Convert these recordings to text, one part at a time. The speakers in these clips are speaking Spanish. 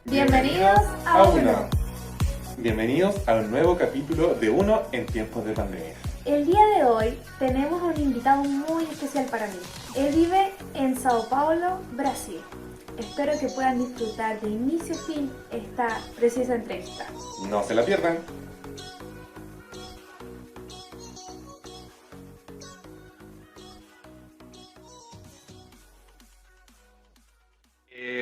Bienvenidos a Uno. Bienvenidos a un nuevo capítulo de Uno en tiempos de pandemia. El día de hoy tenemos un invitado muy especial para mí. Él vive en Sao Paulo, Brasil. Espero que puedan disfrutar de inicio a fin esta preciosa entrevista. No se la pierdan.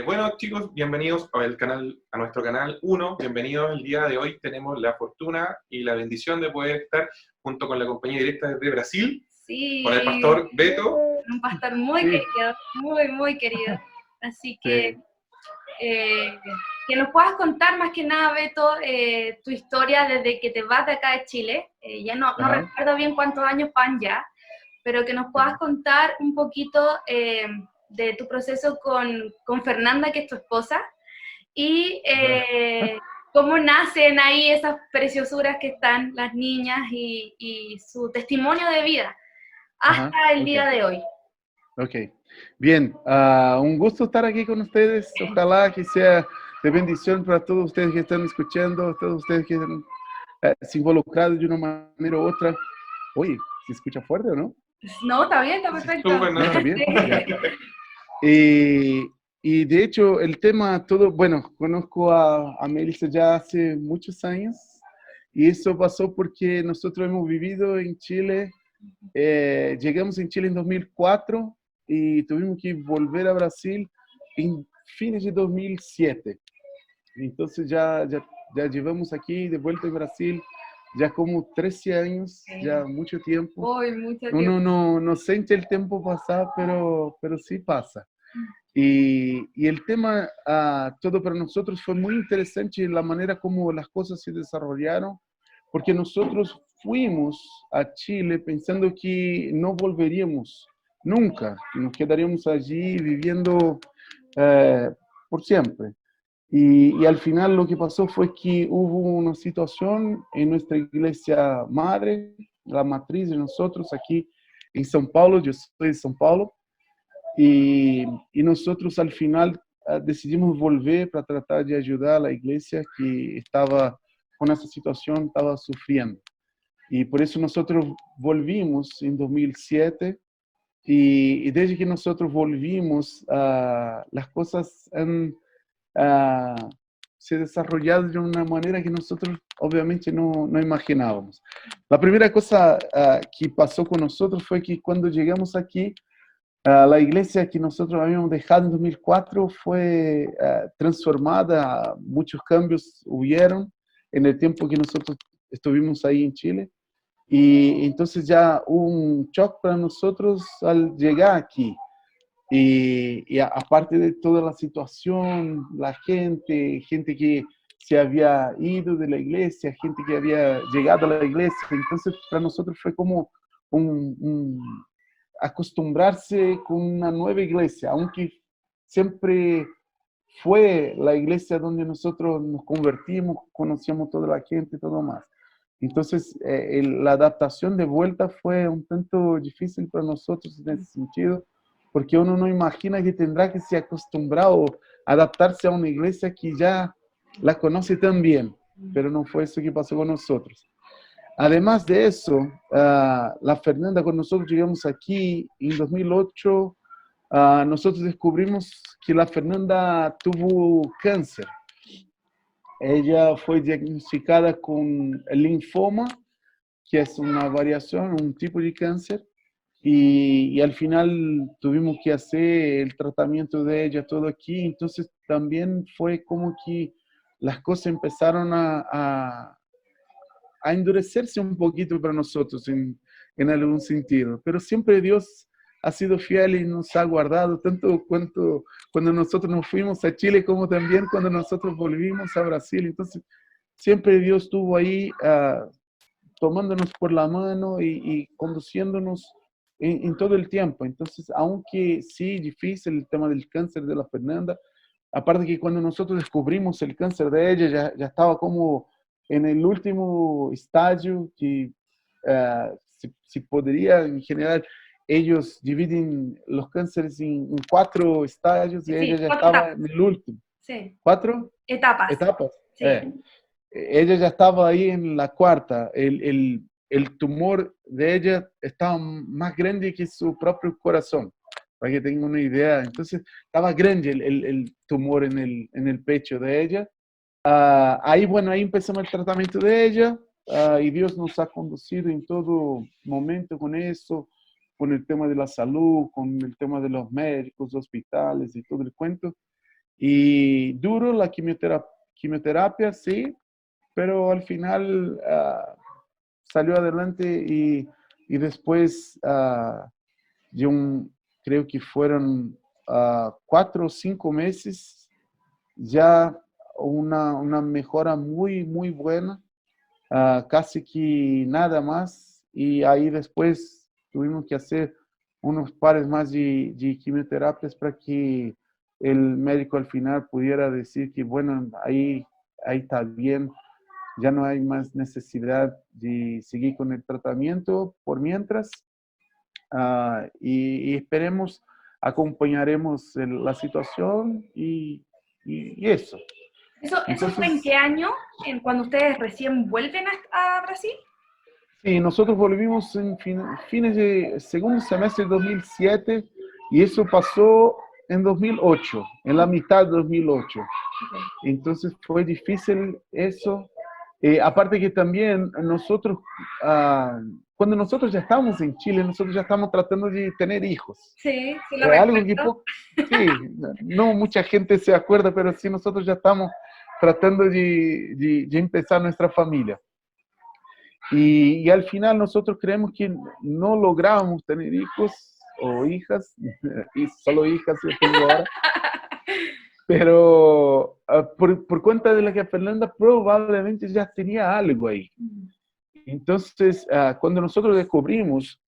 Bueno chicos, bienvenidos a nuestro canal Uno. Bienvenidos. El día de hoy tenemos la fortuna y la bendición de poder estar junto con la compañía directa desde Brasil, Sí, con el pastor Beto. un pastor muy querido, muy querido. Así que nos puedas contar más que nada, Beto, tu historia desde que te vas de acá de Chile. Ya no recuerdo bien cuántos años van ya, pero que nos puedas contar un poquito de tu proceso con Fernanda, que es tu esposa, y cómo nacen ahí esas preciosuras que están las niñas y su testimonio de vida hasta el día de hoy. Ok, bien, un gusto estar aquí con ustedes. Ojalá que sea de bendición para todos ustedes que están escuchando, todos ustedes que se involucrados de una manera u otra. Oye, ¿se escucha fuerte o no? No, está bien, está perfecto. Súper, ¿no? ¿Está bien? Y de hecho, el tema todo, bueno, conozco a Melissa ya hace muchos años y eso pasó porque nosotros hemos vivido en Chile, llegamos en Chile en 2004 y tuvimos que volver a Brasil en fines de 2007. Entonces ya llevamos aquí de vuelta en Brasil ya como 13 años, ya mucho tiempo. Uy, mucho tiempo. Uno no siente el tiempo pasar, pero sí pasa. Y el tema, todo para nosotros fue muy interesante la manera como las cosas se desarrollaron, porque nosotros fuimos a Chile pensando que no volveríamos nunca, nos quedaríamos allí viviendo por siempre. Y al final lo que pasó fue que hubo una situación en nuestra iglesia madre, la matriz de nosotros aquí en São Paulo, yo soy de São Paulo, y nosotros al final decidimos volver para tratar de ayudar a la iglesia que estaba con esa situación, estaba sufriendo. Y por eso nosotros volvimos en 2007 y desde que nosotros volvimos, las cosas han se desarrollado de una manera que nosotros obviamente no imaginábamos. La primera cosa que pasó con nosotros fue que cuando llegamos aquí, la iglesia que nosotros habíamos dejado en 2004 fue transformada, muchos cambios hubieron en el tiempo que nosotros estuvimos ahí en Chile, y entonces ya hubo un shock para nosotros al llegar aquí. Y aparte de toda la situación, la gente que se había ido de la iglesia, gente que había llegado a la iglesia, entonces para nosotros fue como un acostumbrarse con una nueva iglesia, aunque siempre fue la iglesia donde nosotros nos convertimos, conocíamos toda la gente y todo más. Entonces, la adaptación de vuelta fue un tanto difícil para nosotros en ese sentido, porque uno no imagina que tendrá que se acostumbrar o adaptarse a una iglesia que ya la conoce tan bien, pero no fue eso que pasó con nosotros. Además de eso, la Fernanda, cuando nosotros llegamos aquí en 2008, nosotros descubrimos que la Fernanda tuvo cáncer. Ella fue diagnosticada con linfoma, que es una variación, un tipo de cáncer, y al final tuvimos que hacer el tratamiento de ella todo aquí. Entonces también fue como que las cosas empezaron a endurecerse un poquito para nosotros en algún sentido, pero siempre Dios ha sido fiel y nos ha guardado, tanto cuando nosotros nos fuimos a Chile como también cuando nosotros volvimos a Brasil. Entonces siempre Dios estuvo ahí tomándonos por la mano y conduciéndonos en todo el tiempo. Entonces, aunque sí, difícil el tema del cáncer de la Fernanda, aparte que cuando nosotros descubrimos el cáncer de ella, ya estaba como en el último estadio que se podría en general ellos dividen los cánceres en 4 estadios y Sí, ella ya 4 estaba etapas. en el último. Sí, 4 etapas. etapas. Sí. Ella ya estaba ahí en la cuarta. El tumor de ella estaba más grande que su propio corazón, para que tengan una idea. Entonces, estaba grande el tumor en el pecho de ella. Ahí, bueno, ahí empezamos el tratamiento de ella y Dios nos ha conducido en todo momento con eso, con el tema de la salud, con el tema de los médicos, hospitales y todo el cuento. Y duro la quimioterapia, sí, pero al final salió adelante y después de creo que fueron 4 o 5 meses, ya una mejora muy, muy buena, casi que nada más, y ahí después tuvimos que hacer unos pares más de quimioterapias para que el médico al final pudiera decir que, bueno, ahí está bien, ya no hay más necesidad de seguir con el tratamiento por mientras, y esperemos, acompañaremos la situación y eso. ¿Eso fue en Entonces, qué año? ¿Cuando ustedes recién vuelven a Brasil? sí, nosotros volvimos en fines de segundo semestre de 2007 y eso pasó en 2008, en la mitad de 2008. Entonces fue difícil eso. Aparte que también nosotros, cuando nosotros ya estábamos en Chile, nosotros ya estamos tratando de tener hijos. Sí, sí lo Algo que recuerdo. sí, no mucha gente se acuerda, pero sí nosotros ya estamos tratando de empezar nuestra familia. Y al final nosotros creemos que no logramos tener hijos o hijas, y solo hijas yo tengo ahora, pero por cuenta de la que Fernanda probablemente ya tenía algo ahí. Entonces, cuando nosotros descubrimos,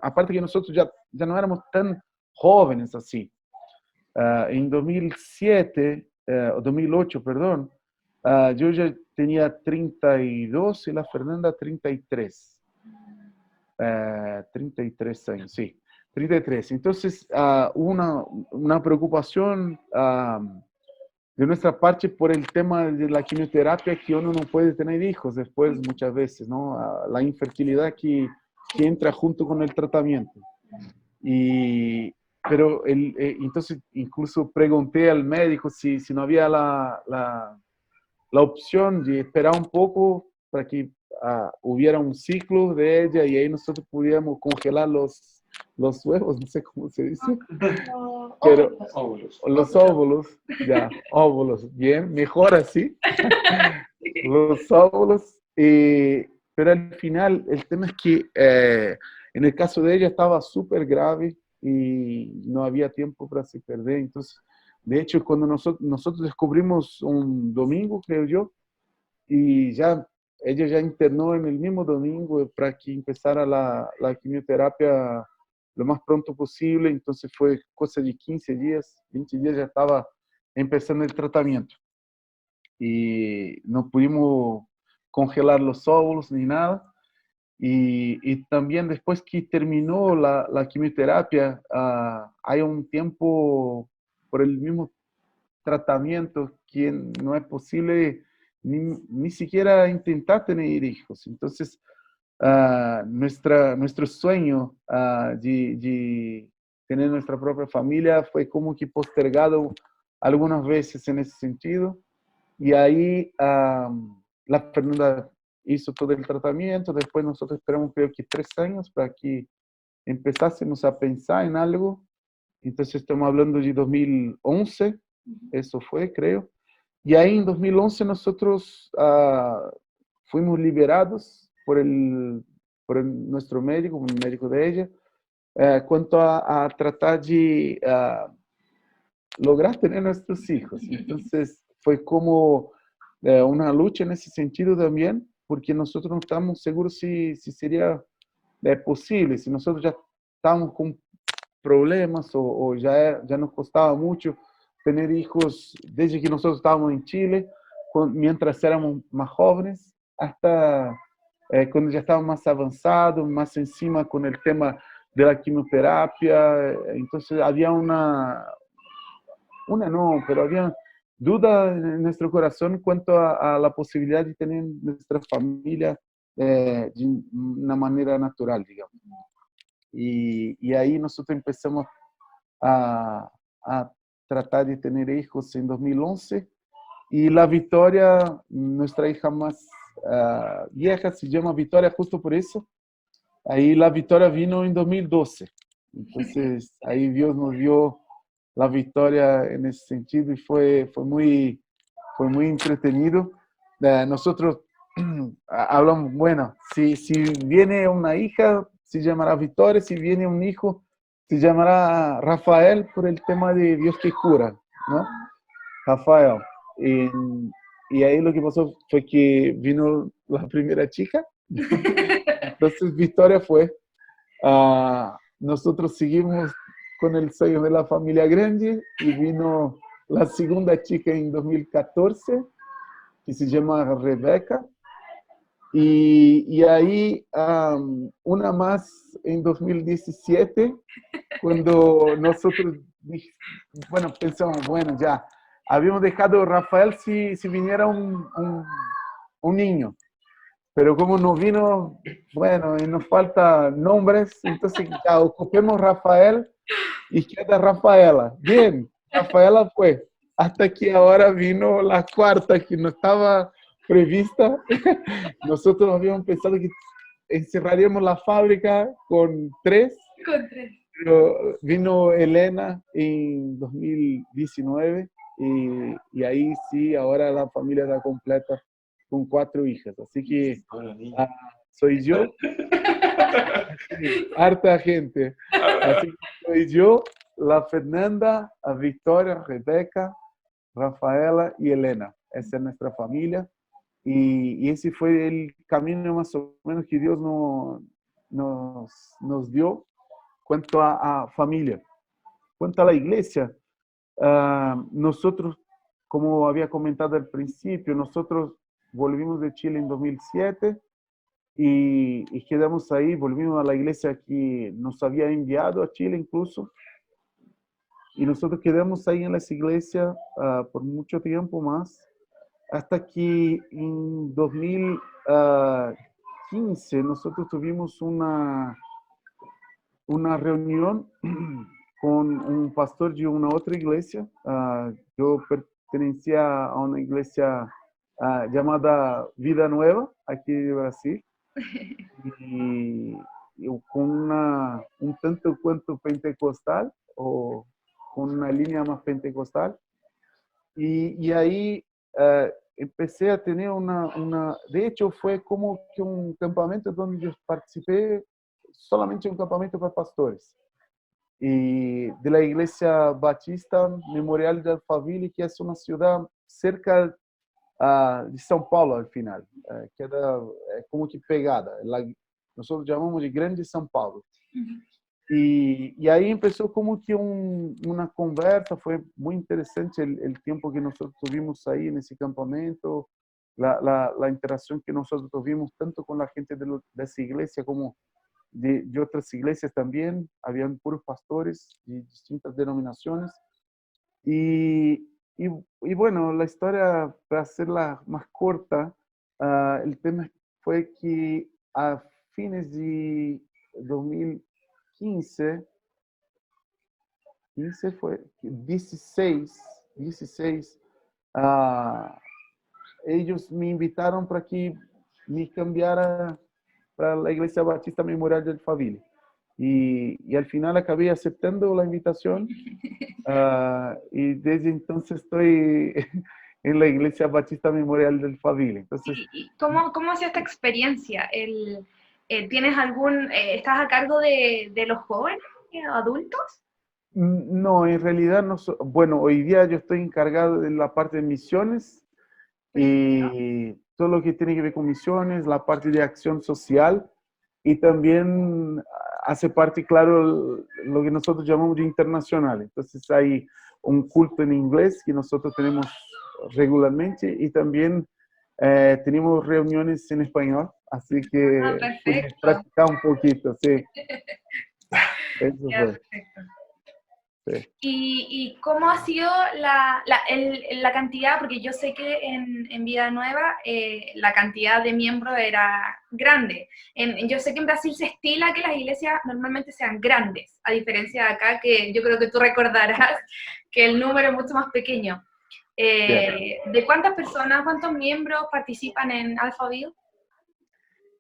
aparte que nosotros ya no éramos tan jóvenes así, en 2007, o 2008, perdón, yo ya tenía 32 y la Fernanda 33. 33 años, sí. 33. Entonces, una preocupación de nuestra parte por el tema de la quimioterapia, que uno no puede tener hijos después muchas veces, ¿no? La infertilidad que entra junto con el tratamiento. Pero entonces incluso pregunté al médico si no había la opción de esperar un poco para que hubiera un ciclo de ella y ahí nosotros pudiéramos congelar los huevos, no sé cómo se dice, pero Óvulos. los óvulos, ya, óvulos, bien, mejor así, los óvulos, pero al final el tema es que en el caso de ella estaba súper grave y no había tiempo para se perder, entonces, de hecho, cuando nosotros descubrimos un domingo, creo yo, y ya ella ya internó en el mismo domingo para que empezara la quimioterapia lo más pronto posible, entonces fue cosa de 15 días, 20 días ya estaba empezando el tratamiento. Y no pudimos congelar los óvulos ni nada. Y también después que terminó la quimioterapia, hay un tiempo por el mismo tratamiento que no es posible ni siquiera intentar tener hijos. Entonces, nuestro sueño de tener nuestra propia familia fue como que postergado algunas veces en ese sentido. Y ahí la Fernanda hizo todo el tratamiento, después nosotros esperamos creo que 3 años para que empezásemos a pensar en algo. Entonces estamos hablando de 2011, eso fue, creo. Y ahí en 2011 nosotros fuimos liberados por nuestro médico, el médico de ella, cuanto a tratar de lograr tener nuestros hijos. Entonces fue como una lucha en ese sentido también, porque nosotros no estamos seguros si sería posible, si nosotros ya estamos con problemas o ya nos costaba mucho tener hijos desde que nosotros estábamos en Chile, mientras éramos más jóvenes, hasta cuando ya estábamos más avanzados, más encima con el tema de la quimioterapia. Entonces había pero había duda en nuestro corazón en cuanto a la posibilidad de tener nuestra familia de una manera natural, digamos. Y ahí nosotros empezamos a tratar de tener hijos en 2011. Y la Victoria, nuestra hija más vieja, se llama Victoria justo por eso. Ahí la Victoria vino en 2012. Entonces ahí Dios nos dio la victoria en ese sentido y fue muy entretenido. Nosotros hablamos, bueno, si viene una hija, se llamará Victoria; si viene un hijo, se llamará Rafael, por el tema de Dios que cura, ¿no? Rafael. Y ahí lo que pasó fue que vino la primera chica. Entonces Victoria fue. Nosotros seguimos con el sueño de la familia grande y vino la segunda chica en 2014, que se llama Rebeca. Y ahí una más en 2017, cuando nosotros, bueno, pensamos, bueno, ya habíamos dejado a Rafael si viniera un niño. Pero como no vino, bueno, y nos falta nombres, entonces ya ocupemos Rafael y queda Rafaela. Bien, Rafaela fue. Hasta que ahora vino la cuarta, que no estaba prevista. Nosotros habíamos pensado que encerraríamos la fábrica con 3. Pero vino Elena en 2019 y ahí sí, ahora la familia está completa con 4 hijas. Así que soy yo, harta gente. Así que soy yo, la Fernanda, a Victoria, Rebeca, Rafaela y Elena. Esa es nuestra familia. Y ese fue el camino más o menos que Dios nos dio cuanto a familia. Cuanto a la iglesia, nosotros, como había comentado al principio, nosotros volvimos de Chile en 2007 y quedamos ahí, volvimos a la iglesia que nos había enviado a Chile incluso, y nosotros quedamos ahí en esa iglesia por mucho tiempo más, hasta que en 2015 nosotros tuvimos una reunión con un pastor de una otra iglesia. Yo pertenecía a una iglesia llamada Vida Nueva, aquí de Brasil, y con un tanto cuanto pentecostal, o con una línea más pentecostal. Y ahí empecé a tener de hecho fue como que un campamento donde yo participé, solamente un campamento para pastores, y de la iglesia Batista Memorial de Alphaville, que es una ciudad cerca de São Paulo al final, queda como que pegada, nosotros llamamos de Grande São Paulo. Y ahí empezó como que una conversa, fue muy interesante el tiempo que nosotros tuvimos ahí en ese campamento, la interacción que nosotros tuvimos tanto con la gente de esa iglesia como de otras iglesias también. Habían puros pastores de distintas denominaciones. Y bueno, la historia, para hacerla más corta, el tema fue que a fines de 2015, 16, ellos me invitaron para que me cambiara para la Iglesia Batista Memorial de Alphaville. Y al final acabé aceptando la invitación, y desde entonces estoy en la Iglesia Batista Memorial de Alphaville. Entonces, ¿Cómo ha sido esta experiencia? ¿Estás a cargo de los jóvenes, adultos? no, en realidad no. Bueno, hoy día yo estoy encargado de la parte de misiones y todo lo que tiene que ver con misiones, la parte de acción social, y también hace parte, claro, lo que nosotros llamamos de internacional. Entonces hay un culto en inglés que nosotros tenemos regularmente, y también tenemos reuniones en español, así que Perfecto. practicar un poquito, sí. Eso Ya, fue. perfecto. Sí. ¿Y cómo ha sido la cantidad? Porque yo sé que en Vida Nueva la cantidad de miembros era grande. Yo sé que en Brasil se estila que las iglesias normalmente sean grandes, a diferencia de acá, que yo creo que tú recordarás que el número es mucho más pequeño. Cierto. ¿De cuántas personas, cuántos miembros participan en Alphaville?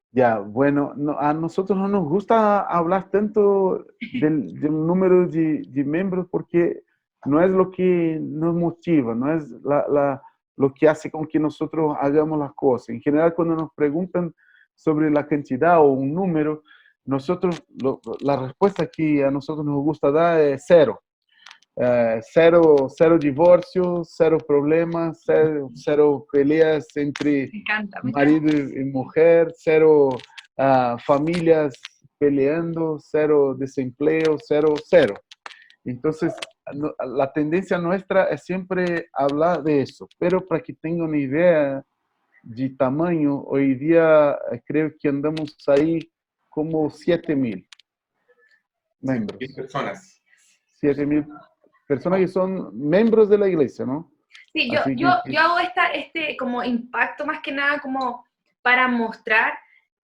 Ya, bueno, a nosotros no nos gusta hablar tanto del número de miembros porque no es lo que nos motiva, no es lo que hace con que nosotros hagamos las cosas. En general, cuando nos preguntan sobre la cantidad o un número, nosotros, la respuesta que a nosotros nos gusta dar es cero. Cero divorcios, cero problemas, cero peleas entre Me encanta, me encanta. marido y mujer, cero familias peleando, cero desempleo, cero. Entonces, la tendencia nuestra es siempre hablar de eso, pero para que tengan una idea de tamaño, hoy día creo que andamos ahí como 7.000 10 miembros. personas. 7.000 personas que son miembros de la iglesia, ¿no? Sí, Así yo hago este como impacto más que nada como para mostrar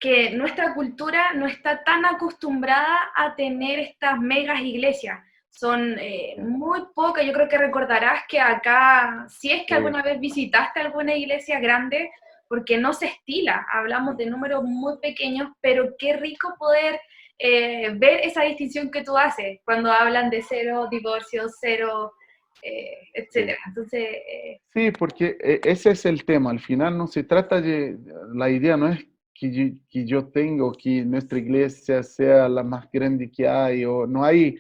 que nuestra cultura no está tan acostumbrada a tener estas megas iglesias. Son muy pocas, yo creo que recordarás que acá, si es que alguna vez visitaste alguna iglesia grande, porque no se estila, hablamos de números muy pequeños, pero qué rico poder ver esa distinción que tú haces cuando hablan de cero divorcios, cero etcétera. Entonces, Sí, porque ese es el tema. Al final no se trata de, la idea no es que yo tengo que nuestra iglesia sea la más grande que hay, o no hay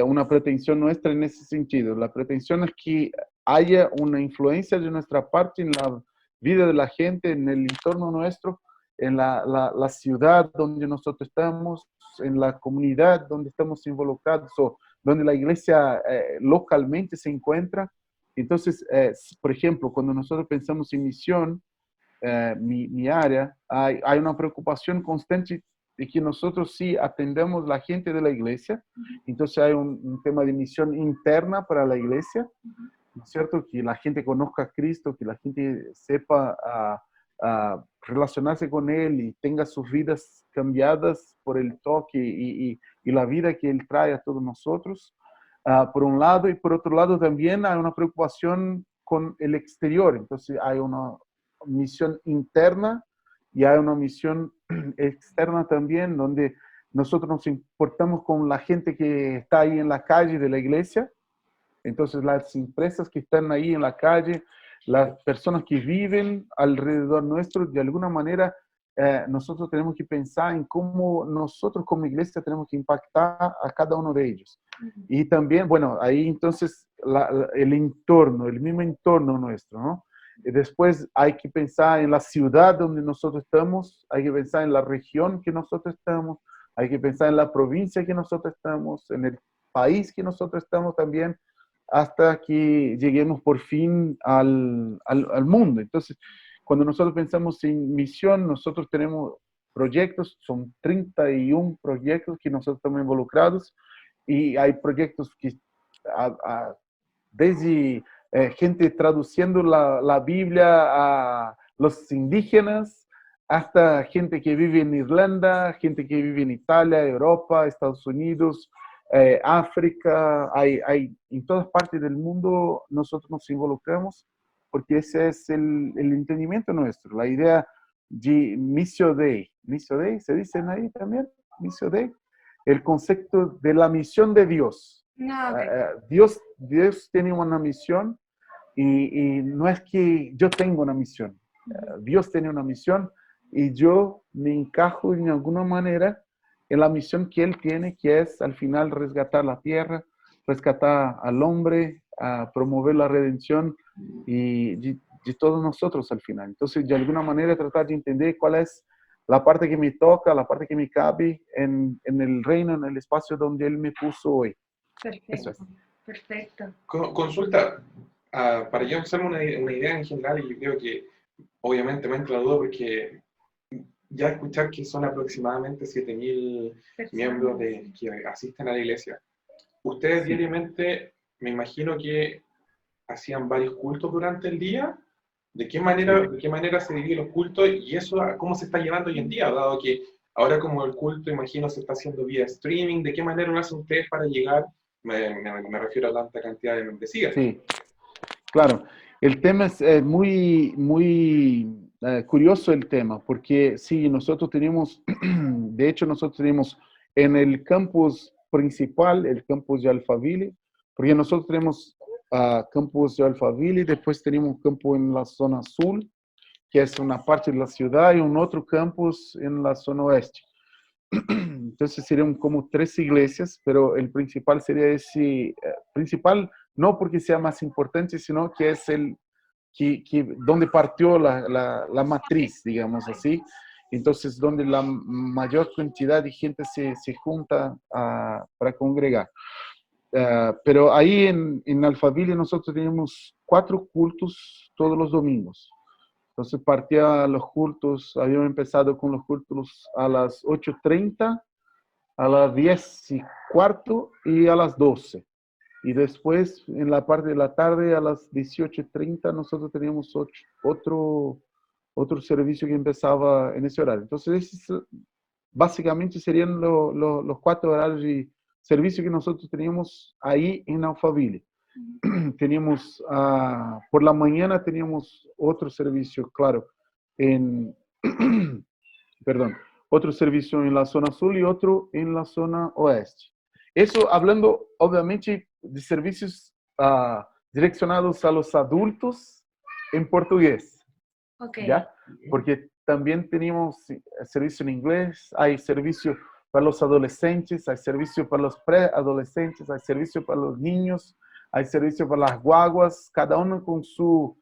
una pretensión nuestra en ese sentido. La pretensión es que haya una influencia de nuestra parte en la vida de la gente, en el entorno nuestro, en la ciudad donde nosotros estamos, en la comunidad donde estamos involucrados, o donde la iglesia localmente se encuentra. Entonces, por ejemplo, cuando nosotros pensamos en misión, mi área, hay una preocupación constante de que nosotros sí atendemos la gente de la iglesia. Entonces hay un tema de misión interna para la iglesia, ¿no es cierto? Que la gente conozca a Cristo, que la gente sepa relacionarse con Él y tenga sus vidas cambiadas por el toque y la vida que Él trae a todos nosotros. Por un lado, y por otro lado también hay una preocupación con el exterior. Entonces hay una misión interna y hay una misión externa también, donde nosotros nos importamos con la gente que está ahí en la calle de la iglesia. Entonces las empresas que están ahí en la calle, las personas que viven alrededor nuestro, de alguna manera nosotros tenemos que pensar en cómo nosotros como iglesia tenemos que impactar a cada uno de ellos. Y también, bueno, ahí entonces el entorno, el mismo entorno nuestro, ¿no? Y después hay que pensar en la ciudad donde nosotros estamos, hay que pensar en la región que nosotros estamos, hay que pensar en la provincia que nosotros estamos, en el país que nosotros estamos también, hasta que lleguemos por fin al mundo. Entonces, cuando nosotros pensamos en misión, nosotros tenemos proyectos, son 31 proyectos que nosotros estamos involucrados, y hay proyectos que desde gente traduciendo la Biblia a los indígenas, hasta gente que vive en Irlanda, gente que vive en Italia, Europa, Estados Unidos, África, en todas partes del mundo nosotros nos involucramos, porque ese es el entendimiento nuestro, la idea de Missio Dei. Missio Dei, ¿se dicen ahí también? Missio Dei, el concepto de la misión de Dios. no, okay. Dios tiene una misión y no es que yo tengo una misión. Dios tiene una misión y yo me encajo en alguna manera en la misión que Él tiene, que es al final rescatar la tierra, rescatar al hombre, a promover la redención y de todos nosotros al final. Entonces, de alguna manera tratar de entender cuál es la parte que me toca, la parte que me cabe en el reino, en el espacio donde Él me puso hoy. Perfecto, eso es. Perfecto. Consulta, para yo hacerme una idea en general, y yo creo que obviamente me entra la duda porque ya escuchar que son aproximadamente 7.000 miembros que asisten a la iglesia. Ustedes Sí. diariamente, me imagino que hacían varios cultos durante el día. ¿De qué manera se dividen los cultos y eso cómo se está llevando hoy en día? Dado que ahora como el culto, imagino, se está haciendo vía streaming, ¿de qué manera lo hacen ustedes para llegar? Me refiero a tanta cantidad de membresías. Sí, claro. El tema es muy curioso el tema, porque sí, nosotros tenemos, de hecho nosotros tenemos en el campus principal, el campus de Alphaville, porque nosotros tenemos campus de Alphaville, después tenemos un campus en la zona sur, que es una parte de la ciudad, y un otro campus en la zona oeste. Entonces serían como 3 iglesias, pero el principal sería ese, principal no porque sea más importante, sino que es el donde partió la matriz, digamos así. Entonces, donde la mayor cantidad de gente se junta para congregar. Pero ahí en Alphaville nosotros teníamos 4 cultos todos los domingos. Entonces partía los cultos, habíamos empezado con los cultos a las 8:30, a las 10:15 y a las 12. Y después, en la parte de la tarde, a las 18:30, nosotros teníamos otro servicio que empezaba en ese horario. Entonces, básicamente serían los 4 horarios de servicio que nosotros teníamos ahí en Alphaville. Teníamos, por la mañana teníamos otro servicio, claro, en, perdón, otro servicio en la zona sur y otro en la zona oeste. Eso hablando, obviamente, de servicios direccionados a los adultos en portugués, Okay. ¿ya? Porque también tenemos servicio en inglés, hay servicio para los adolescentes, hay servicio para los preadolescentes, hay servicio para los niños, hay servicio para las guaguas, cada uno con su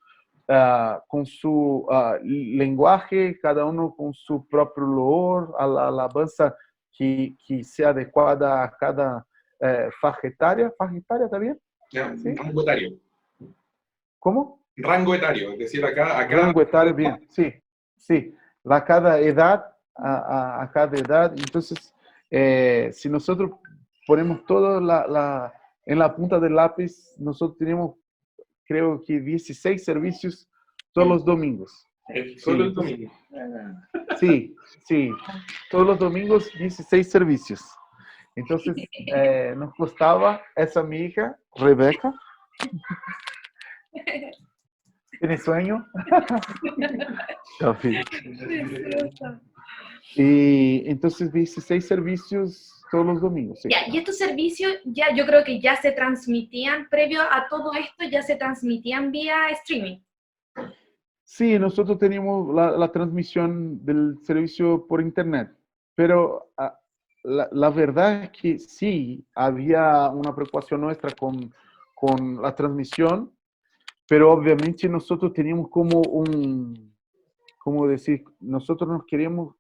lenguaje, cada uno con su propio loor, a la alabanza que sea adecuada a cada faixa etária. ¿Faixa etária está bien? Ya, ¿Sí? rango etario. ¿Cómo? Rango etario, es decir, acá Rango etario, bien, sí, sí. A cada edad, a cada edad. Entonces, si nosotros ponemos todo en la punta del lápiz, nosotros tenemos, creo que 16 servicios todos los domingos. solo el entonces, domingo. sí, sí, todos los domingos 16 servicios. Entonces, nos costaba, esa mi hija, Rebeca, ¿tiene sueño? No, sí. Y entonces 16 servicios todos los domingos. Sí. Ya, y estos servicios ya yo creo que ya se transmitían, previo a todo esto, ya se transmitían vía streaming. Sí, nosotros teníamos la transmisión del servicio por internet, pero la verdad es que sí, había una preocupación nuestra con la transmisión, pero obviamente nosotros teníamos como ¿cómo decir? Nosotros queremos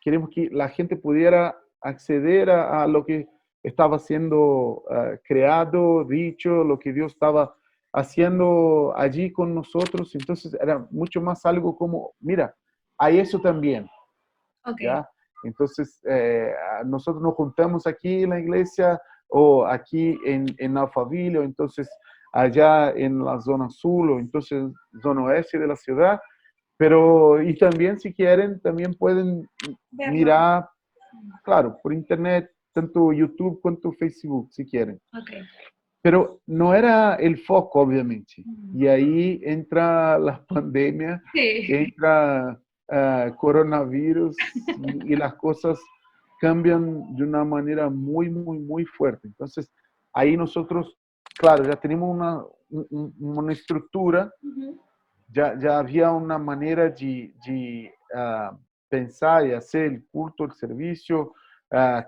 que la gente pudiera acceder a lo que estaba siendo creado, dicho, lo que Dios estaba haciendo allí con nosotros. Entonces era mucho más algo como, mira, hay eso también, Okay. ¿ya? Entonces nosotros nos juntamos aquí en la iglesia o aquí en Alphaville o entonces allá en la zona sur o entonces zona oeste de la ciudad. Pero, y también si quieren, también pueden Verlo. mirar, claro, por internet, tanto YouTube cuanto Facebook, si quieren. Okay. Pero no era el foco, obviamente. Y ahí entra la pandemia, Sí. entra coronavirus y las cosas cambian de una manera muy fuerte. Entonces, ahí nosotros, claro, ya tenemos una estructura. Uh-huh. Ya había una manera de pensar y hacer el culto, el servicio,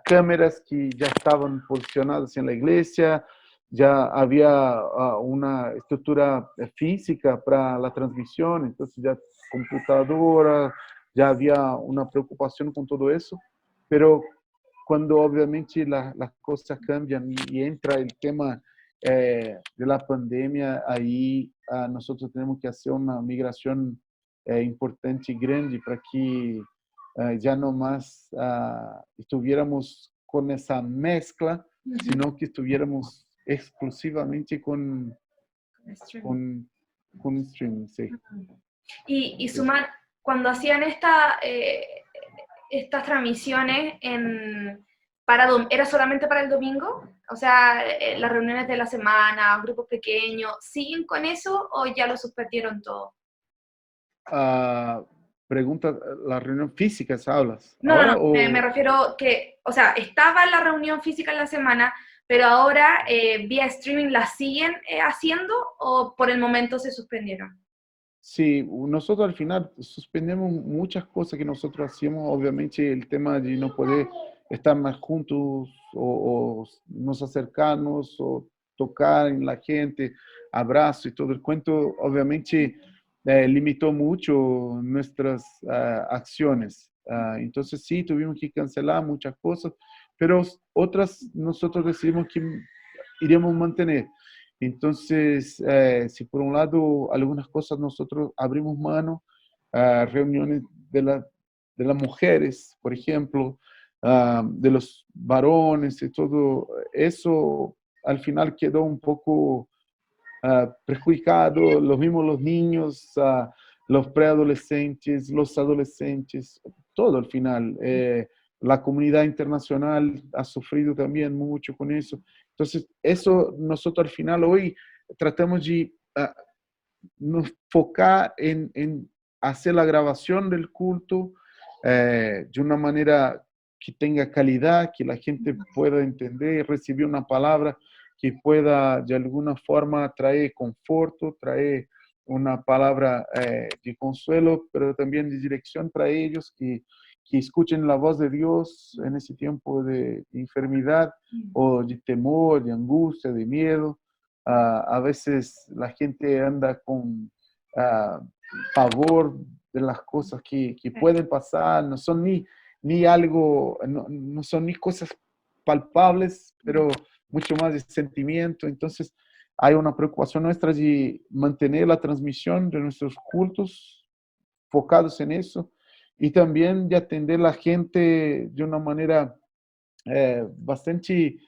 cámaras que ya estaban posicionadas en la iglesia, ya había una estructura física para la transmisión, entonces ya computadora, ya había una preocupación con todo eso, pero cuando obviamente las cosas cambian y entra el tema de la pandemia, ahí nosotros tenemos que hacer una migración importante y grande para que ya no más estuviéramos con esa mezcla, sino que estuviéramos exclusivamente Streaming. con streaming, sí. Y Sí. Sumar, cuando hacían estas transmisiones ¿era solamente para el domingo? O sea, las reuniones de la semana, grupos pequeños, ¿siguen con eso o ya lo suspendieron todo? Pregunta, ¿la reunión física hablas? No, ¿Ahora me refiero que, o sea, estaba la reunión física en la semana, pero ahora vía streaming la siguen haciendo o por el momento se suspendieron. Sí, nosotros al final suspendemos muchas cosas que nosotros hacíamos, obviamente el tema de no poder estar más juntos o nos acercarnos o tocar en la gente, abrazo y todo el cuento, obviamente limitó mucho nuestras acciones. Entonces sí, tuvimos que cancelar muchas cosas, pero otras nosotros decidimos que iríamos mantener. Entonces, si por un lado algunas cosas nosotros abrimos mano, reuniones de las mujeres, por ejemplo, de los varones y todo eso, al final quedó un poco perjudicado, los mismos los niños, los preadolescentes, los adolescentes, todo al final. La comunidad internacional ha sufrido también mucho con eso. Entonces, eso nosotros al final hoy tratamos de nos enfocar en hacer la grabación del culto de una manera que tenga calidad, que la gente pueda entender, recibir una palabra que pueda de alguna forma traer conforto, traer una palabra de consuelo, pero también de dirección para ellos, que escuchen la voz de Dios en ese tiempo de enfermedad o de temor, de angustia, de miedo. A veces la gente anda con pavor de las cosas que pueden pasar, no son ni algo, no son ni cosas palpables, pero mucho más de sentimiento. Entonces, hay una preocupación nuestra de mantener la transmisión de nuestros cultos focados en eso y también de atender a la gente de una manera bastante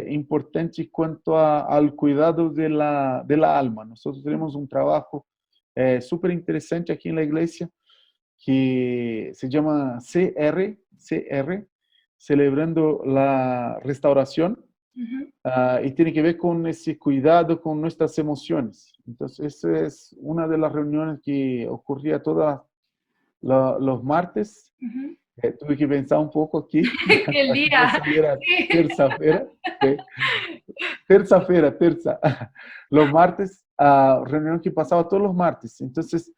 importante en cuanto al cuidado de la alma. Nosotros tenemos un trabajo súper interesante aquí en la iglesia que se llama CR, Celebrando la Restauración, y tiene que ver con ese cuidado con nuestras emociones. Entonces, esa es una de las reuniones que ocurría todos los martes. Tuve que pensar un poco aquí, El para que no día. saliera Sí. terça-feira. Terça. Los martes, reunión que pasaba todos los martes. Entonces,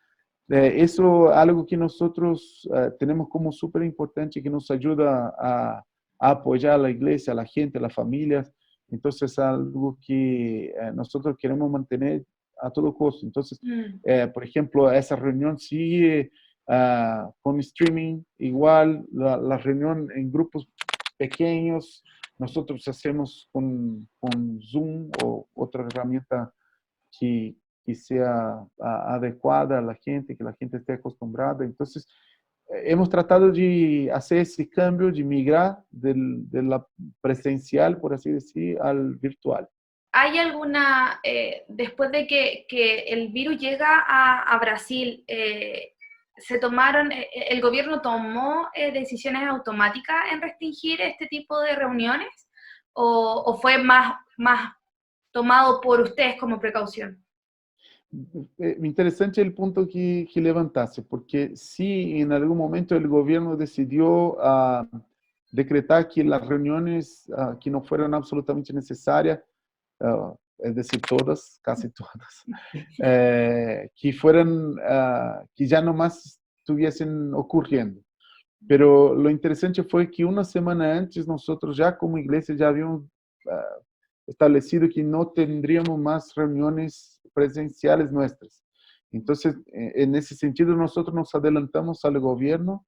eso es algo que nosotros tenemos como súper importante, que nos ayuda a apoyar a la iglesia, a la gente, a las familias. Entonces, es algo que nosotros queremos mantener a todo costo. Entonces, por ejemplo, esa reunión sigue con streaming, igual la reunión en grupos pequeños, nosotros hacemos con Zoom o otra herramienta que sea adecuada a la gente, que la gente esté acostumbrada. Entonces, hemos tratado de hacer ese cambio, de migrar de la presencial, por así decir, al virtual. ¿Hay alguna, después de que el virus llega a Brasil, el gobierno tomó decisiones automáticas en restringir este tipo de reuniones o fue más tomado por ustedes como precaución? Interesante el punto que levantaste, porque si en algún momento el gobierno decidió decretar que las reuniones que no fueran absolutamente necesarias, es decir, todas, casi todas, que fueran, que ya no más estuviesen ocurriendo. Pero lo interesante fue que una semana antes nosotros ya como iglesia ya habíamos establecido que no tendríamos más reuniones presenciales nuestras. Entonces, en ese sentido, nosotros nos adelantamos al gobierno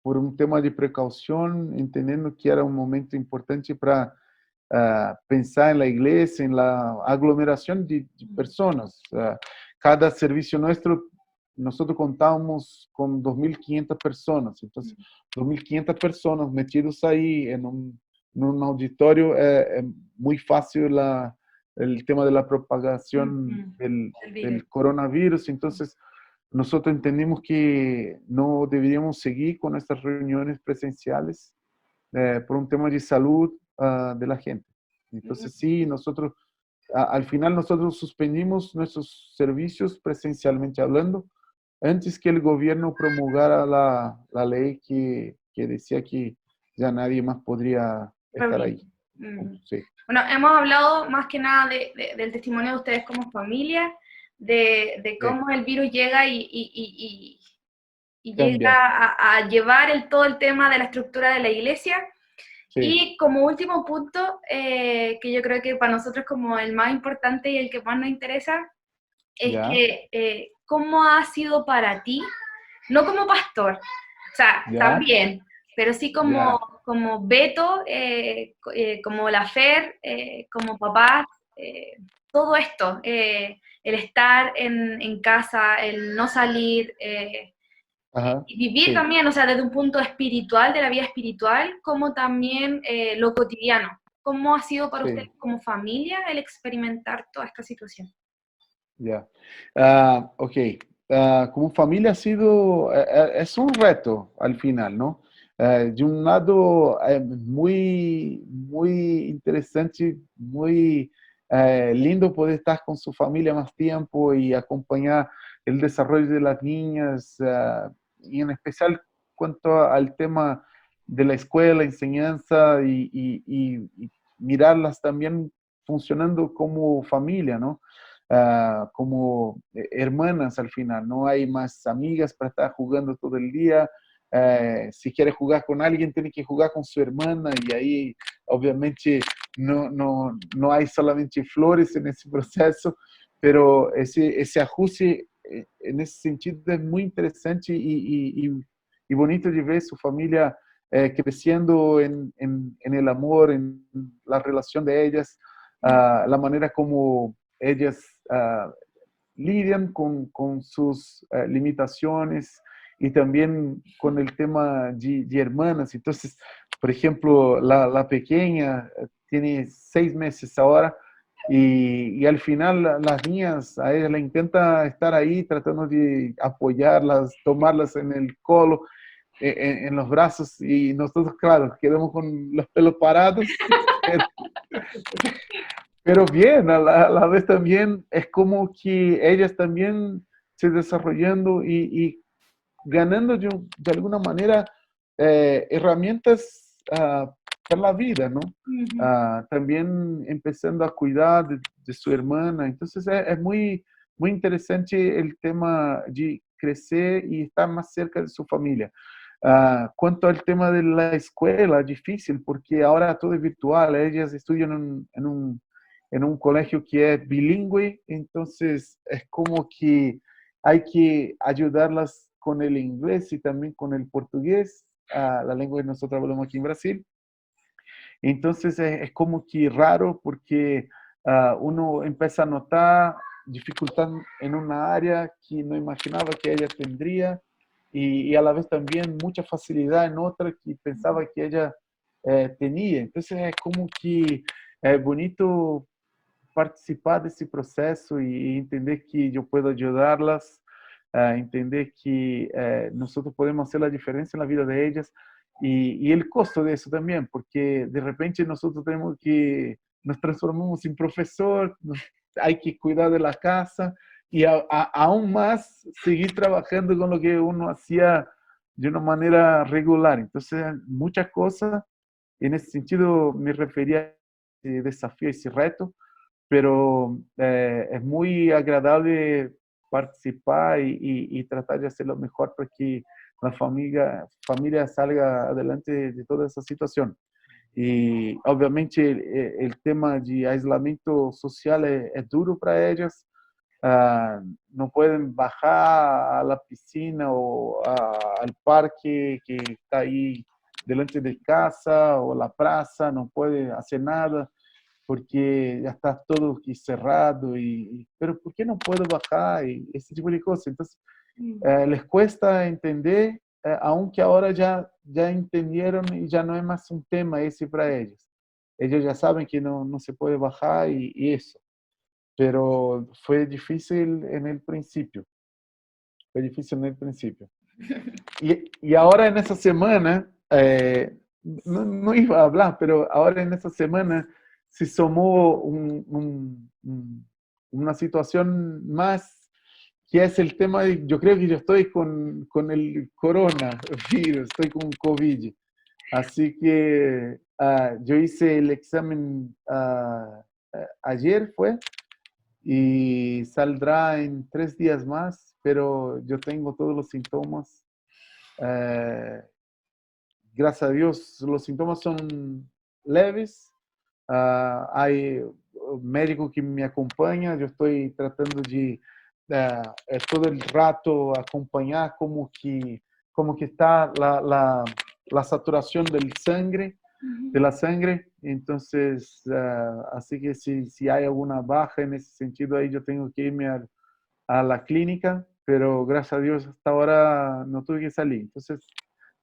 por un tema de precaución, entendiendo que era un momento importante para pensar en la iglesia, en la aglomeración de personas. Cada servicio nuestro nosotros contábamos con 2.500 personas, entonces 2.500 personas metidos ahí en un auditorio, es muy fácil el tema de la propagación El virus. del coronavirus, entonces nosotros entendimos que no deberíamos seguir con estas reuniones presenciales por un tema de salud de la gente. Entonces sí, nosotros, al final nosotros suspendimos nuestros servicios presencialmente hablando, antes que el gobierno promulgara la ley que decía que ya nadie más podría estar ahí. Sí. Bueno, hemos hablado más que nada del testimonio de ustedes como familia, de cómo el virus llega y llega a llevar todo el tema de la estructura de la iglesia. Sí. Y como último punto, que yo creo que para nosotros como el más importante y el que más nos interesa, es que cómo ha sido para ti, no como pastor, o sea, también, pero sí como Beto, como la Fer, como papá, todo esto, el estar en casa, el no salir, y vivir también, o sea, desde un punto espiritual, de la vida espiritual, como también lo cotidiano. ¿Cómo ha sido para ustedes como familia el experimentar toda esta situación? Ok. Como familia ha sido, es un reto al final, ¿no? De un lado, muy, muy interesante, muy lindo poder estar con su familia más tiempo y acompañar el desarrollo de las niñas, y en especial cuanto al tema de la escuela, enseñanza y mirarlas también funcionando como familia, ¿no? Como hermanas al final, no hay más amigas para estar jugando todo el día. Si quiere jugar con alguien, tiene que jugar con su hermana y ahí obviamente no hay solamente flores en ese proceso, pero ese ajuste en ese sentido es muy interesante y bonito de ver su familia creciendo en el amor, en la relación de ellas, la manera como ellas lidian con sus limitaciones y también con el tema de hermanas. Entonces, por ejemplo, la pequeña tiene 6 meses ahora y al final las niñas, a ella le encanta estar ahí tratando de apoyarlas, tomarlas en el colo, en los brazos y nosotros, claro, quedamos con los pelos parados. Pero bien, a la vez también es como que ellas también se desarrollando y ganando de alguna manera herramientas para la vida, ¿no? También empezando a cuidar de su hermana. Entonces es muy, muy interesante el tema de crecer y estar más cerca de su familia. Cuanto al tema de la escuela, difícil, porque ahora todo es virtual. Ellas estudian en un colegio que es bilingüe, entonces es como que hay que ayudarlas con el inglés y también con el portugués, la lengua que nosotros hablamos aquí en Brasil. Entonces es como que raro porque uno empieza a notar dificultad en una área que no imaginaba que ella tendría y a la vez también mucha facilidad en otra que pensaba que ella tenía. Entonces es como que es bonito participar desse processo e entender que eu posso ajudá-las, entender que nós podemos fazer a diferença na vida delas e o custo disso também, porque de repente nós temos que nos transformamos em professor, há que cuidar da casa e aún mais seguir trabalhando com o que uno fazia de uma maneira regular. Então, muitas coisas, e nesse sentido me referia a esse desafio, a esse reto, pero es muy agradable participar y tratar de hacer lo mejor para que la familia salga adelante de toda esa situación. Y obviamente el tema de aislamiento social es duro para ellas. No pueden bajar a la piscina o al parque que está ahí delante de casa o la plaza, no pueden hacer nada porque ya está todo aquí cerrado, pero ¿por qué no puedo bajar? Y ese tipo de cosas. Entonces, les cuesta entender, aunque ahora ya entendieron y ya no es más un tema ese para ellos. Ellos ya saben que no se puede bajar y eso. Pero fue difícil en el principio. Fue difícil en el principio. Y ahora en esa semana, no iba a hablar, pero ahora en esa semana se sumó una situación más, que es el tema de, yo creo que yo estoy con el coronavirus, estoy con COVID. Así que yo hice el examen ayer, fue, y saldrá en 3 días más, pero yo tengo todos los síntomas. Eh, Gracias a Dios, los síntomas son leves. Hay médico que me acompaña. Yo estoy tratando de todo el rato acompañar como que está la saturación de la sangre. Entonces, así que si hay alguna baja en ese sentido, ahí yo tengo que irme a la clínica, pero gracias a Dios hasta ahora no tuve que salir. Entonces,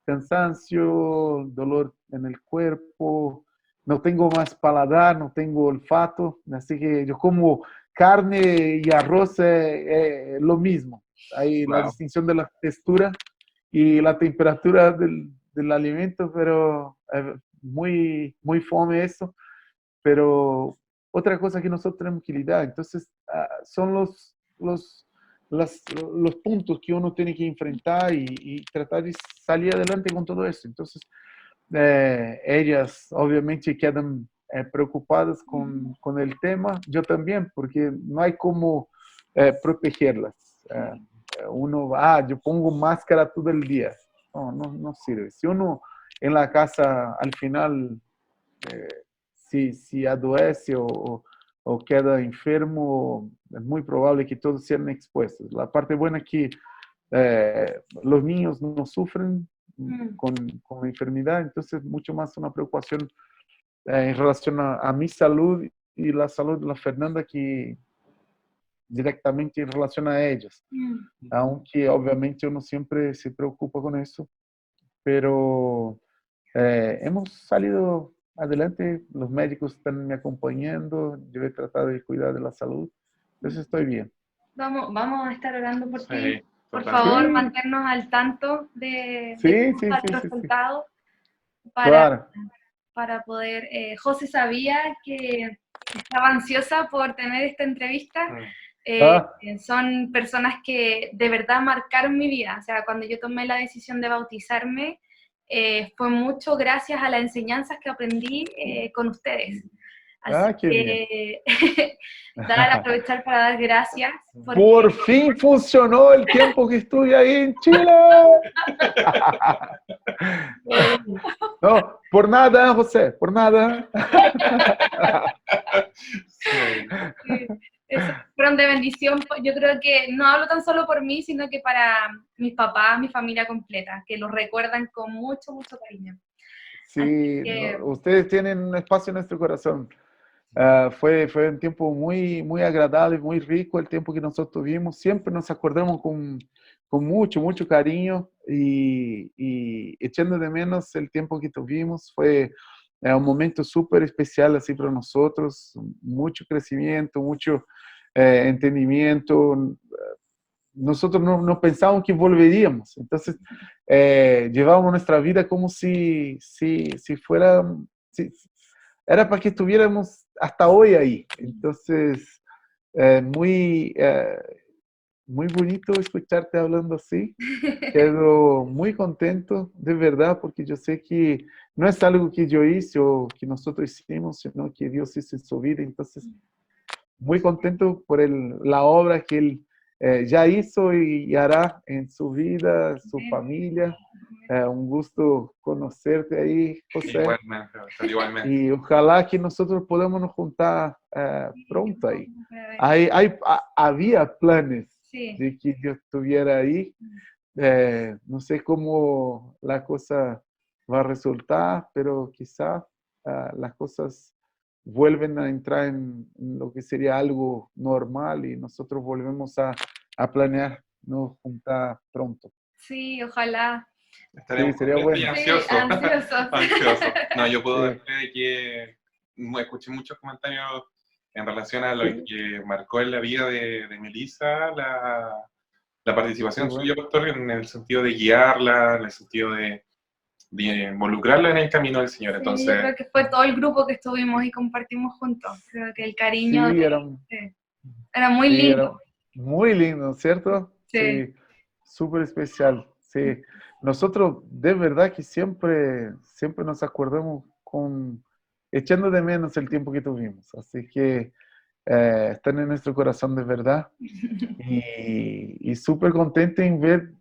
cansancio, dolor en el cuerpo, no tengo más paladar, no tengo olfato, así que yo como carne y arroz lo mismo. Hay la Wow. distinción de la textura y la temperatura del alimento, pero muy fome eso. Pero otra cosa que nosotros tenemos que lidiar, entonces son los puntos que uno tiene que enfrentar y tratar de salir adelante con todo eso. Entonces, ellas obviamente quedan preocupadas con el tema, yo también, porque no hay como protegerlas. Yo pongo máscara todo el día. No sirve. Si uno en la casa al final si adoece o queda enfermo, es muy probable que todos sean expuestos. La parte buena es que los niños no sufren con la enfermedad, entonces mucho más una preocupación en relación a mi salud y la salud de la Fernanda que directamente en relación a ellos. Aunque obviamente uno siempre se preocupa con eso, pero hemos salido adelante, los médicos están me acompañando, yo he tratado de cuidar de la salud, entonces estoy bien. Vamos a estar orando por ti. Sí, Por totalmente. favor, Sí. mantenernos al tanto de Sí, cómo va el sí. resultado Claro. para poder... José sabía que estaba ansiosa por tener esta entrevista. Son personas que de verdad marcaron mi vida. O sea, cuando yo tomé la decisión de bautizarme, fue mucho gracias a las enseñanzas que aprendí con ustedes. Así Qué que aprovechar para dar gracias. Por fin funcionó el tiempo que estuve ahí en Chile. No, por nada, José, por nada. Sí, fueron de bendición. Yo creo que no hablo tan solo por mí, sino que para mis papás, mi familia completa, que los recuerdan con mucho, mucho cariño. Sí, ustedes tienen un espacio en nuestro corazón. Fue un tiempo muy agradable, muy rico el tiempo que nosotros tuvimos. Siempre nos acordamos con mucho cariño y echando de menos el tiempo que tuvimos. Fue un momento súper especial así para nosotros, mucho crecimiento, mucho entendimiento. Nosotros no pensábamos que volveríamos, entonces llevábamos nuestra vida como si fuera, era para que estuviéramos hasta hoy ahí. Entonces, muy bonito escucharte hablando así. Quedo muy contento, de verdad, porque yo sé que no es algo que yo hice o que nosotros hicimos, sino que Dios hizo en su vida. Entonces, muy contento por la obra que Él ya hizo y hará en su vida, su familia. Un gusto conocerte ahí, José. Igualmente. Y ojalá que nosotros podamos nos juntar pronto ahí. Había planes de que yo estuviera ahí. No sé cómo la cosa va a resultar, pero quizá las cosas vuelven a entrar en lo que sería algo normal y nosotros volvemos a planear nos juntar pronto. Sí, ojalá. Estaremos Sí, sería contentos y bueno. Sí, ansiosos. ansiosos. Ansiosos. No, yo puedo dar Sí. fe de que escuché muchos comentarios en relación a lo Sí. que marcó en la vida de Melissa la participación Qué bueno. suya, pastor, en el sentido de guiarla, en el sentido de involucrarla en el camino del Señor. Sí, Entonces, yo creo que fue todo el grupo que estuvimos y compartimos juntos. Creo que el cariño Sí, era muy sí, era lindo. muy lindo, ¿cierto? Sí. Sí, súper especial. Sí, nosotros de verdad que siempre nos acordamos echando de menos el tiempo que tuvimos. Así que están en nuestro corazón de verdad y súper contento en ver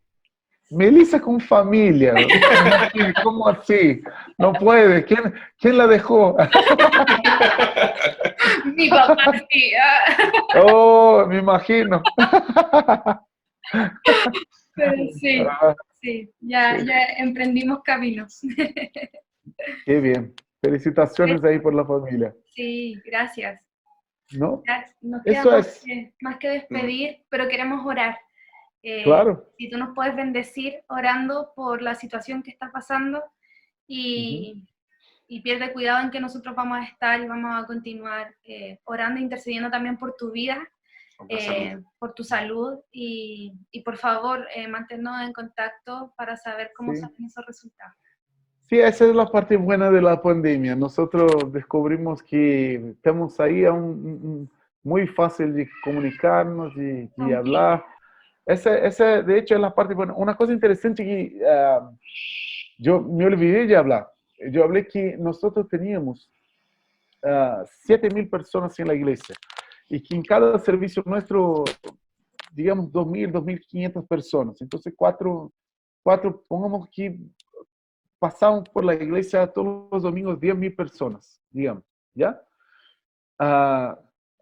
Melissa con familia. Imagínate, ¿cómo así? No puede. ¿Quién la dejó? Mi papá, sí. Oh, me imagino. Pero sí, Ah, sí, ya sí. emprendimos caminos. Qué bien. Felicitaciones ahí por la familia. Sí, gracias. ¿No? Ya nos queda Eso es, más que despedir, pero queremos orar. claro. Si tú nos puedes bendecir orando por la situación que está pasando Ujú. y pierde cuidado en que nosotros vamos a estar y vamos a continuar orando e intercediendo también por tu vida, por tu salud y por favor manténnos en contacto para saber cómo Sí. salen esos resultados. Sí, esa es la parte buena de la pandemia. Nosotros descubrimos que estamos ahí muy fácil de comunicarnos y hablar. Esa, de hecho, es la parte buena. Una cosa interesante que yo me olvidé de hablar. Yo hablé que nosotros teníamos 7.000 personas en la iglesia y que en cada servicio nuestro, digamos, 2.000, 2.500 personas. Entonces, pongamos que pasamos por la iglesia todos los domingos 10.000 personas, digamos, ¿ya?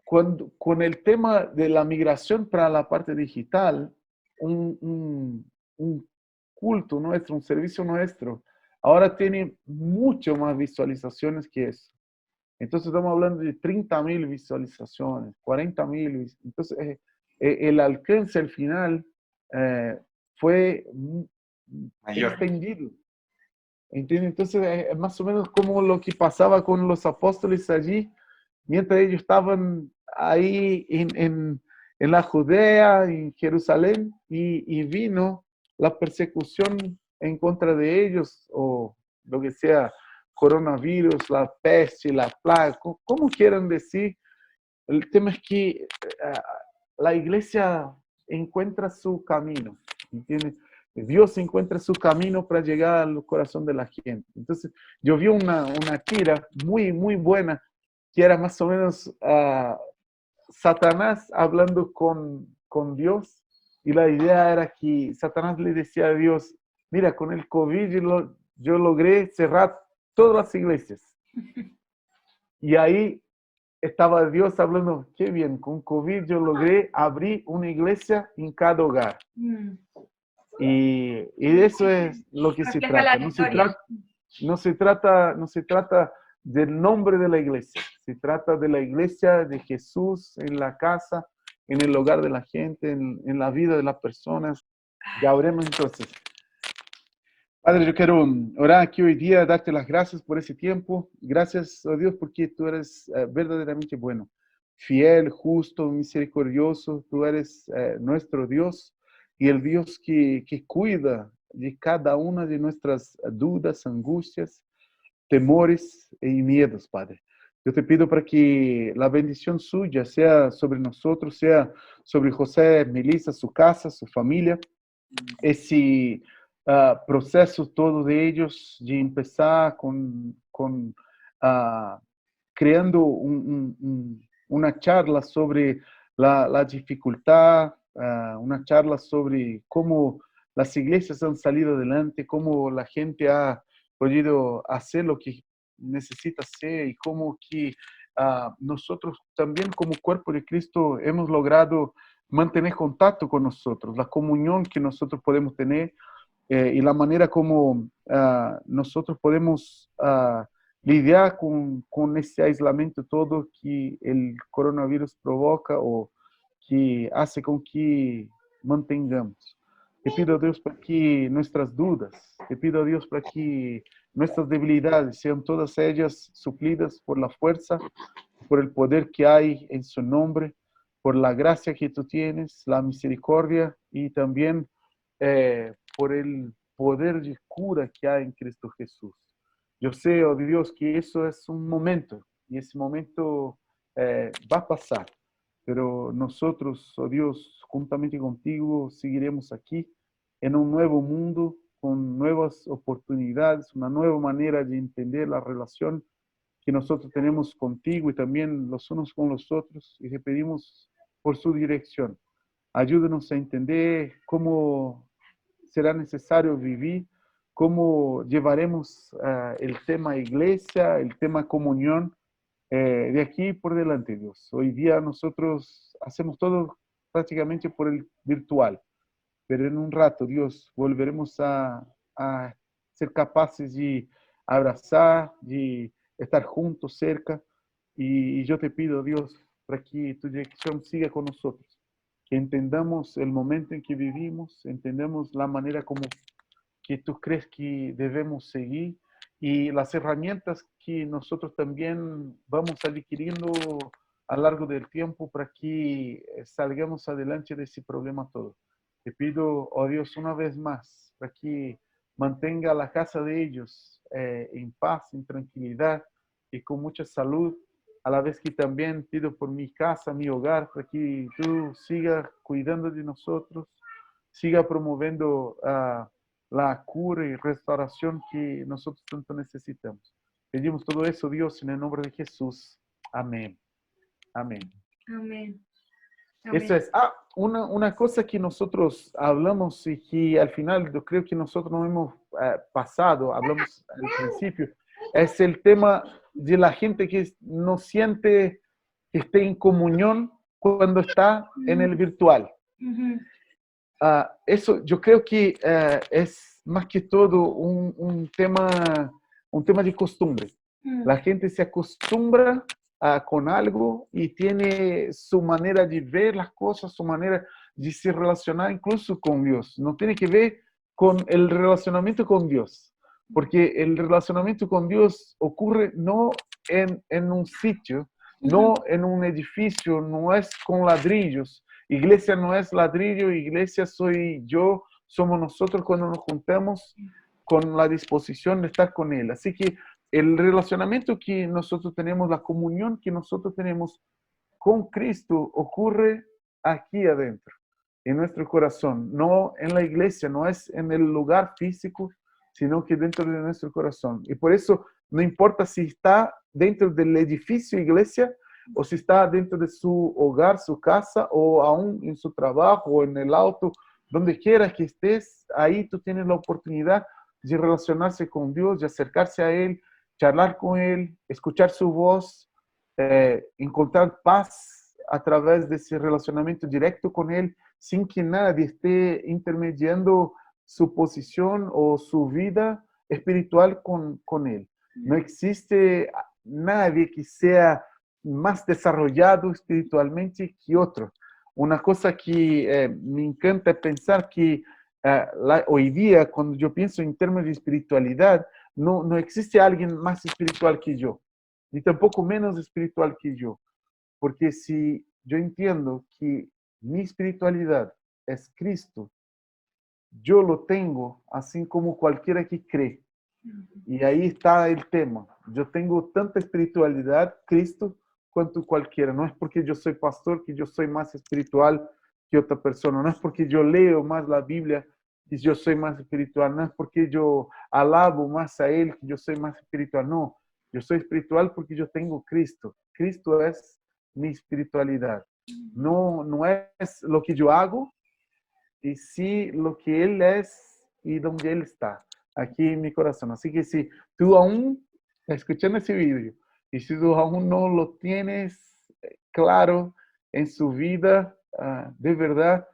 Con el tema de la migración para la parte digital, un culto nuestro, un servicio nuestro, ahora tiene mucho más visualizaciones que eso. Entonces estamos hablando de 30.000 visualizaciones, 40.000. Entonces el alcance al final fue mayor. extendido. ¿Entiendes? Entonces es más o menos como lo que pasaba con los apóstoles allí, mientras ellos estaban ahí en la Judea, en Jerusalén, y vino la persecución en contra de ellos, o lo que sea, coronavirus, la peste, la plaga, como quieran decir. El tema es que la iglesia encuentra su camino, ¿entiendes? Dios encuentra su camino para llegar al corazón de la gente. Entonces, yo vi una tira muy, muy buena, que era más o menos Satanás hablando con Dios, y la idea era que Satanás le decía a Dios, mira, con el COVID yo logré cerrar todas las iglesias. Y ahí estaba Dios hablando, qué bien, con COVID yo logré abrir una iglesia en cada hogar. Y de eso es lo que se Refleja la trata. victoria. No se trata del nombre de la iglesia, se trata de la iglesia de Jesús en la casa, en el hogar de la gente, en la vida de las personas. Ya oremos entonces. Padre, yo quiero orar aquí hoy día, darte las gracias por ese tiempo. Gracias a Dios porque tú eres verdaderamente bueno, fiel, justo, misericordioso. Tú eres nuestro Dios y el Dios que cuida de cada una de nuestras dudas, angustias, temores y miedos, Padre. Yo te pido para que la bendición suya sea sobre nosotros, sea sobre José, Melissa, su casa, su familia. Esse processo todo de ellos de empezar con creando una charla sobre la dificultad, una charla sobre cómo las iglesias han salido adelante, cómo la gente ha podido hacer lo que necesita hacer y cómo que nosotros también como cuerpo de Cristo hemos logrado mantener contacto con nosotros, la comunión que nosotros podemos tener y la manera como nosotros podemos lidiar con ese aislamiento todo que el coronavirus provoca o que hace con que mantengamos. Te pido, Dios, para que nuestras dudas, te pido, Dios, para que nuestras debilidades sean todas ellas suplidas por la fuerza, por el poder que hay en su nombre, por la gracia que tú tienes, la misericordia y también por el poder de cura que hay en Cristo Jesús. Yo sé, oh Dios, que eso es un momento y ese momento va a pasar, pero nosotros, oh Dios, juntamente contigo seguiremos aquí en un nuevo mundo, con nuevas oportunidades, una nueva manera de entender la relación que nosotros tenemos contigo y también los unos con los otros, y te pedimos por su dirección. Ayúdanos a entender cómo será necesario vivir, cómo llevaremos el tema iglesia, el tema comunión, de aquí por delante, Dios. Hoy día nosotros hacemos todo prácticamente por el virtual, pero en un rato, Dios, volveremos a ser capaces de abrazar, de estar juntos cerca. Y yo te pido, Dios, para que tu dirección siga con nosotros, que entendamos el momento en que vivimos, entendamos la manera como que tú crees que debemos seguir y las herramientas que nosotros también vamos adquiriendo a lo largo del tiempo para que salgamos adelante de ese problema todo. Te pido, oh Dios, una vez más, para que mantenga la casa de ellos en paz, en tranquilidad y con mucha salud. A la vez que también pido por mi casa, mi hogar, para que tú sigas cuidando de nosotros, siga promoviendo la cura y restauración que nosotros tanto necesitamos. Pedimos todo eso, Dios, en el nombre de Jesús. Amén. Amén. Amén. Eso es. Una cosa que nosotros hablamos y que al final yo creo que nosotros no hemos pasado, hablamos al principio, es el tema de la gente que no siente que esté en comunión cuando está en el virtual. Ujú. Eso yo creo que es más que todo un tema de costumbre. La gente se acostumbra con algo y tiene su manera de ver las cosas, su manera de se relacionar incluso con Dios. No tiene que ver con el relacionamiento con Dios, porque el relacionamiento con Dios ocurre no en un sitio, no en un edificio, no es con ladrillos. Iglesia no es ladrillo, iglesia soy yo, somos nosotros cuando nos juntamos con la disposición de estar con Él. Así que el relacionamiento que nosotros tenemos, la comunión que nosotros tenemos con Cristo ocurre aquí adentro, en nuestro corazón, no en la iglesia, no es en el lugar físico, sino que dentro de nuestro corazón. Y por eso no importa si está dentro del edificio iglesia o si está dentro de su hogar, su casa, o aún en su trabajo, o en el auto, donde quiera que estés, ahí tú tienes la oportunidad de relacionarse con Dios, de acercarse a Él, charlar con Él, escuchar su voz, encontrar paz a través de ese relacionamiento directo con Él, sin que nadie esté intermediando su posición o su vida espiritual con Él. No existe nadie que sea más desarrollado espiritualmente que otro. Una cosa que me encanta pensar que hoy día, cuando yo pienso en términos de espiritualidad, no existe alguien más espiritual que yo, ni tampoco menos espiritual que yo. Porque si yo entiendo que mi espiritualidad es Cristo, yo lo tengo así como cualquiera que cree. Y ahí está el tema. Yo tengo tanta espiritualidad, Cristo, cuanto cualquiera. No es porque yo soy pastor que yo soy más espiritual que otra persona. No es porque yo leo más la Biblia que yo soy más espiritual. No es porque yo alabo más a Él que yo soy más espiritual. No, yo soy espiritual porque yo tengo Cristo. Cristo es mi espiritualidad. No es lo que yo hago, y sí lo que Él es y donde Él está, aquí en mi corazón. Así que si tú aún, escuchando ese vídeo, y si tú aún no lo tienes claro en su vida, de verdad,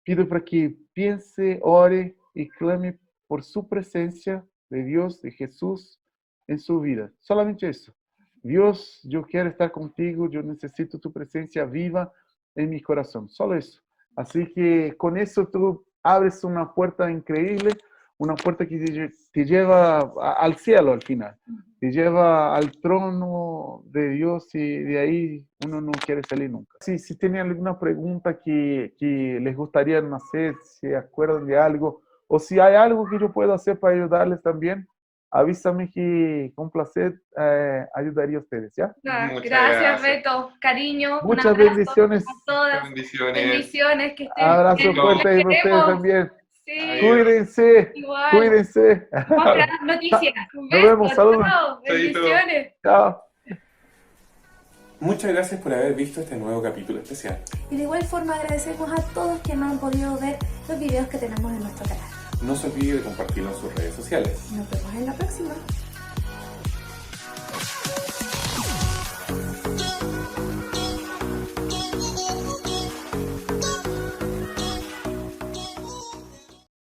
pido para que piense, ore y clame por su presencia de Dios, de Jesús, en su vida. Solamente eso. Dios, yo quiero estar contigo, yo necesito tu presencia viva en mi corazón. Solo eso. Así que con eso tú abres una puerta increíble, una puerta que te lleva al cielo al final, te lleva al trono de Dios y de ahí uno no quiere salir nunca. Si tienen alguna pregunta que les gustaría hacer, si acuerdan de algo, o si hay algo que yo pueda hacer para ayudarles también, avísame que con placer ayudaría a ustedes, ¿ya? Muchas Gracias, gracias. Beto. Cariño. Un Muchas abrazo bendiciones. a todas. Bendiciones. Bendiciones, que estén Abrazo bien. fuerte Los para ustedes queremos. también. Sí, Cuídense, igual. cuídense. Otras noticias. Un Nos beso. vemos, saludos. Chao. Chaito. Bendiciones. Chao. Muchas gracias por haber visto este nuevo capítulo especial. Y de igual forma agradecemos a todos que no han podido ver los videos que tenemos en nuestro canal. No se olvide de compartirlo en sus redes sociales. Nos vemos en la próxima.